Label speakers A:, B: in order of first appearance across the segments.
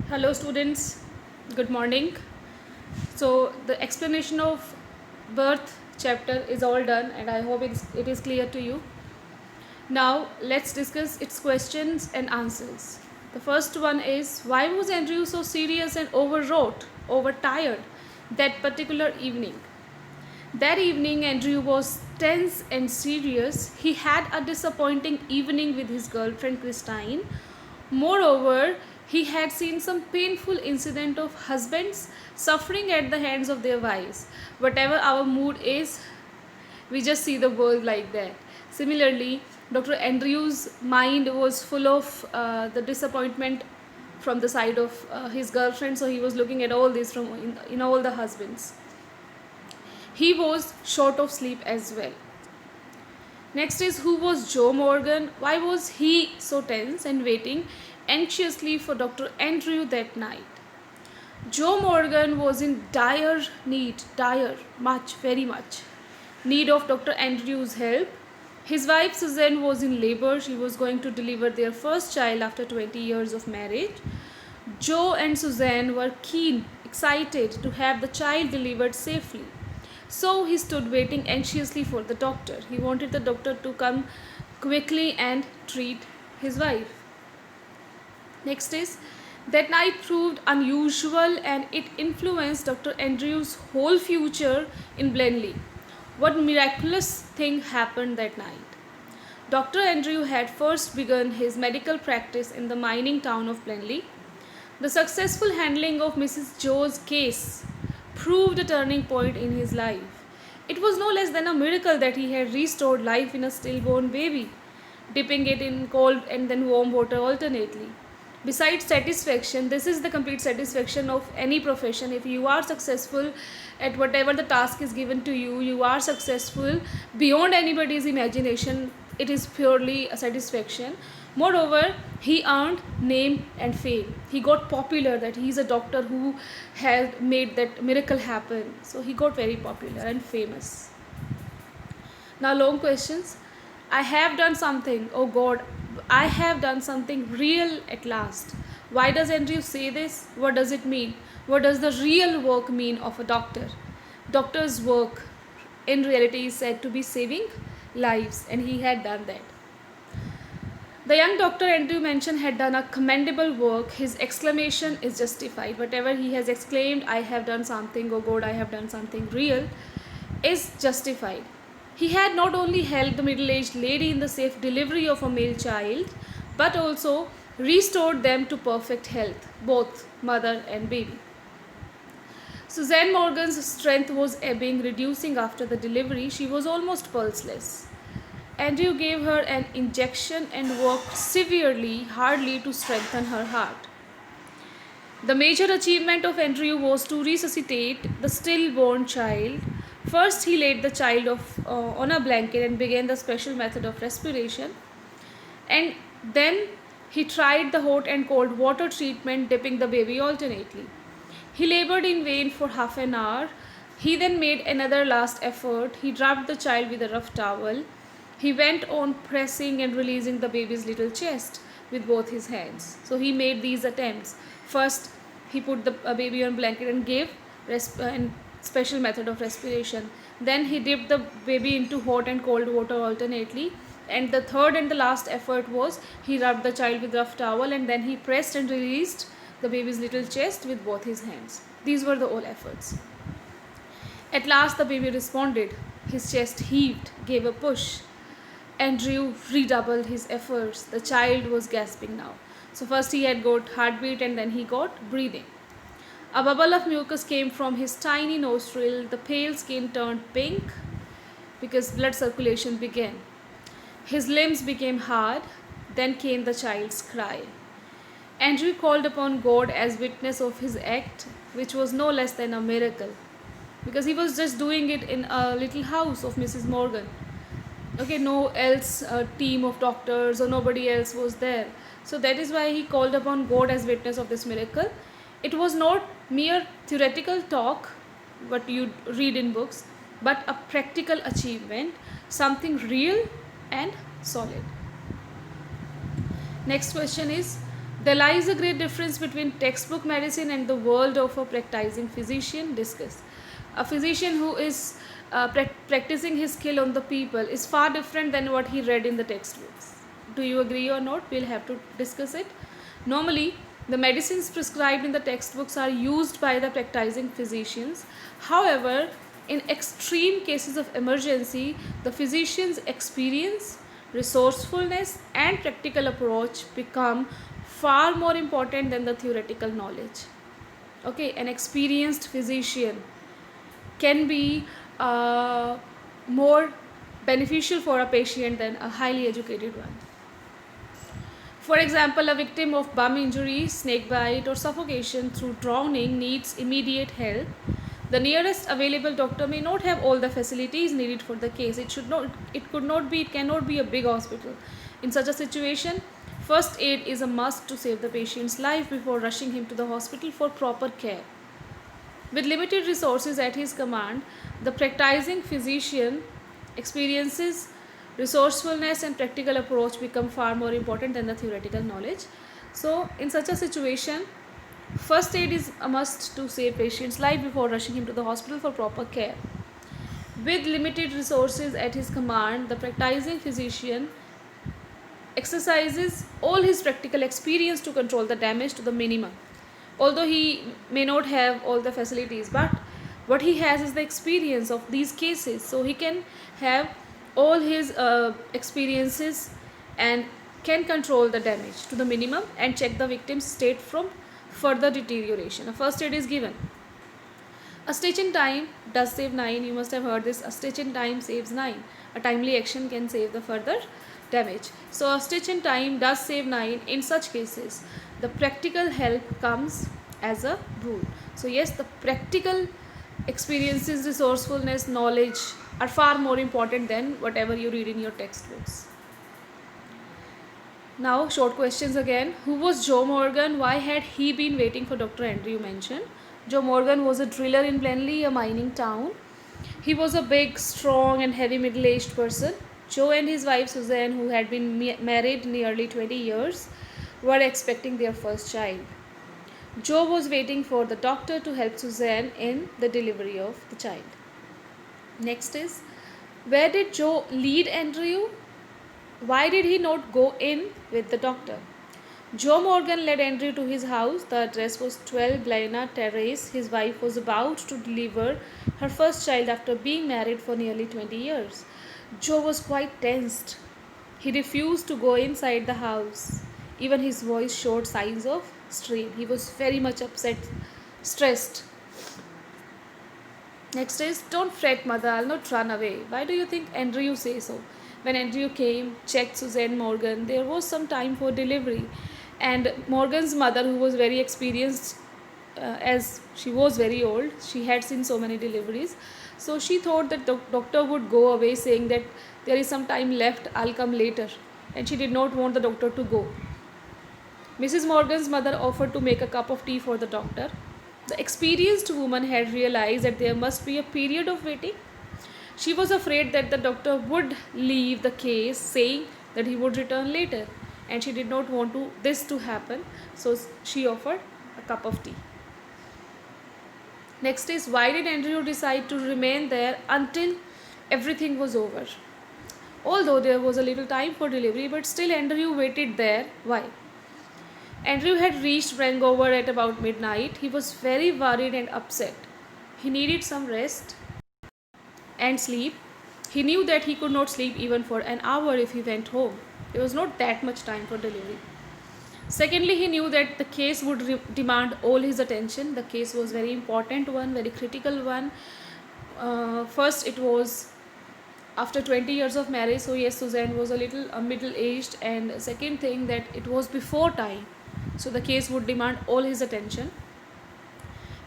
A: Hello students, good morning. So the explanation of birth chapter is all done and I hope it is clear to you. Now let's discuss its questions and answers. The first one is, why was Andrew so serious and overwrought, overtired that particular evening? That evening, Andrew was tense and serious. He had a disappointing evening with his girlfriend Christine. Moreover, he had seen some painful incident of husbands suffering at the hands of their wives. Whatever our mood is, we just see the world like that. Similarly, Dr. Andrew's mind was full of the disappointment from the side of his girlfriend, so he was looking at all this from in all the husbands. He was short of sleep as well. Next is, who was Joe Morgan? Why was he so tense and waiting anxiously for Dr. Andrew that night? Joe Morgan was in very much need of Dr. Andrew's help. His wife Suzanne was in labor. She was going to deliver their first child after 20 years of marriage. Joe and Suzanne were keen, excited to have the child delivered safely. So he stood waiting anxiously for the doctor. He wanted the doctor to come quickly and treat his wife. Next is, that night proved unusual and it influenced Dr. Andrew's whole future in Blenley. What miraculous thing happened that night? Dr. Andrew had first begun his medical practice in the mining town of Blenley. The successful handling of Mrs. Joe's case proved a turning point in his life. It was no less than a miracle that he had restored life in a stillborn baby, dipping it in cold and then warm water alternately. Besides satisfaction, this is the complete satisfaction of any profession. If you are successful at whatever the task is given to you, you are successful beyond anybody's imagination. It is purely a satisfaction. Moreover, he earned name and fame. He got popular that he is a doctor who had made that miracle happen. So he got very popular and famous. Now, long questions. I have done something. Oh God, I have done something real at last. Why does Andrew say this? What does it mean? What does the real work mean of a doctor? Doctor's work in reality is said to be saving lives, and he had done that. The young Dr. Andrew mentioned had done a commendable work. His exclamation is justified. Whatever he has exclaimed, I have done something, oh God, I have done something real, is justified. He had not only helped the middle-aged lady in the safe delivery of a male child, but also restored them to perfect health, both mother and baby. Suzanne Morgan's strength was ebbing, reducing after the delivery. She was almost pulseless. Andrew gave her an injection and worked severely, hardly to strengthen her heart. The major achievement of Andrew was to resuscitate the stillborn child. First, he laid the child on a blanket and began the special method of respiration. And then he tried the hot and cold water treatment, dipping the baby alternately. He labored in vain for half an hour. He then made another last effort. He wrapped the child with a rough towel. He went on pressing and releasing the baby's little chest with both his hands. So he made these attempts. First, he put the baby on blanket and gave special method of respiration. Then he dipped the baby into hot and cold water alternately. And the third and the last effort was he rubbed the child with rough towel and then he pressed and released the baby's little chest with both his hands. These were the all efforts. At last the baby responded. His chest heaved, gave a push. Andrew redoubled his efforts. The child was gasping now. So first he had got heartbeat and then he got breathing. A bubble of mucus came from his tiny nostril. The pale skin turned pink because blood circulation began. His limbs became hard. Then came the child's cry. Andrew called upon God as witness of his act, which was no less than a miracle, because he was just doing it in a little house of Mrs. Morgan. Okay, no else team of doctors or nobody else was there. So that is why he called upon God as witness of this miracle. It was not mere theoretical talk, what you read in books, but a practical achievement, something real and solid. Next question is, There lies a great difference between textbook medicine and the world of a practicing physician. Discuss. A physician who is practicing his skill on the people is far different than what he read in the textbooks. Do you agree or not? We'll have to discuss it. Normally, the medicines prescribed in the textbooks are used by the practicing physicians. However, in extreme cases of emergency, the physician's experience, resourcefulness, and practical approach become far more important than the theoretical knowledge. Okay, an experienced physician can be more beneficial for a patient than a highly educated one. For example, a victim of bum injury, snake bite, or suffocation through drowning needs immediate help. The nearest available doctor may not have all the facilities needed for the case. It cannot be a big hospital. In such a situation, first aid is a must to save the patient's life before rushing him to the hospital for proper care. With limited resources at his command, the practicing physician experiences, resourcefulness, and practical approach become far more important than the theoretical knowledge. So, in such a situation, first aid is a must to save patient's life before rushing him to the hospital for proper care. With limited resources at his command, the practicing physician exercises all his practical experience to control the damage to the minimum. Although he may not have all the facilities, but what he has is the experience of these cases, so he can have all his experiences and can control the damage to the minimum and check the victim's state from further deterioration. A first aid is given. A stitch in time does save 9. You must have heard this. A stitch in time saves 9. A timely action can save the further damage. So a stitch in time does save 9. In such cases, the practical help comes as a rule. So yes, the practical experiences, resourcefulness, knowledge are far more important than whatever you read in your textbooks. Now, short questions again. Who was Joe Morgan? Why had he been waiting for Dr. Andrew mention? Joe Morgan was a driller in Blenley, a mining town. He was a big, strong, and heavy middle-aged person. Joe and his wife Suzanne, who had been married nearly 20 years, were expecting their first child. Joe was waiting for the doctor to help Suzanne in the delivery of the child. Next is, where did Joe lead Andrew? Why did he not go in with the doctor? Joe Morgan led Andrew to his house. The address was 12 Blaina Terrace. His wife was about to deliver her first child after being married for nearly 20 years. Joe was quite tensed. He refused to go inside the house. Even his voice showed signs of strain. He was very much upset, stressed. Next is, don't fret, mother, I'll not run away. Why do you think Andrew say so? When Andrew came, checked Suzanne Morgan, there was some time for delivery. And Morgan's mother, who was very experienced, as she was very old, she had seen so many deliveries. So she thought that the doctor would go away saying that there is some time left, I'll come later. And she did not want the doctor to go. Mrs. Morgan's mother offered to make a cup of tea for the doctor. The experienced woman had realized that there must be a period of waiting. She was afraid that the doctor would leave the case saying that he would return later, and she did not want this to happen, so she offered a cup of tea. Next is, why did Andrew decide to remain there until everything was over? Although there was a little time for delivery, but still Andrew waited there. Why? Andrew had reached Brangover at about midnight. He was very worried and upset. He needed some rest and sleep. He knew that he could not sleep even for an hour if he went home. There was not that much time for delivery. Secondly, he knew that the case would demand all his attention. The case was very important one, very critical one. First, it was after 20 years of marriage, so yes, Suzanne was a little middle-aged, and second thing that it was before time, so the case would demand all his attention.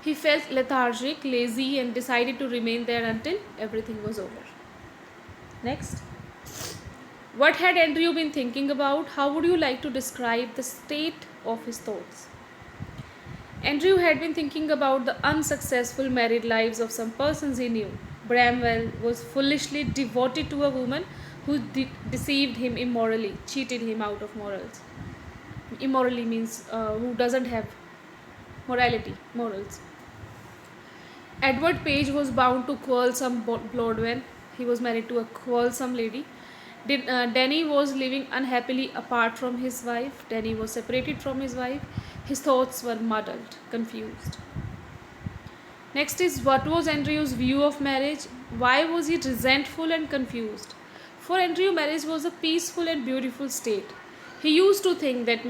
A: He felt lethargic, lazy, and decided to remain there until everything was over. Next. What had Andrew been thinking about? How would you like to describe the state of his thoughts? Andrew had been thinking about the unsuccessful married lives of some persons he knew. Bramwell was foolishly devoted to a woman who deceived him immorally, cheated him out of morals. immorally means who doesn't have morals. Edward Page was bound to quarrelsome Blodwen. He was married to a quarrelsome lady. Danny was living unhappily apart from his wife. Danny was separated from his wife. His thoughts were muddled, confused. Next is, what was Andrew's view of marriage? Why was he resentful and confused? For Andrew, marriage was a peaceful and beautiful state. He used to think that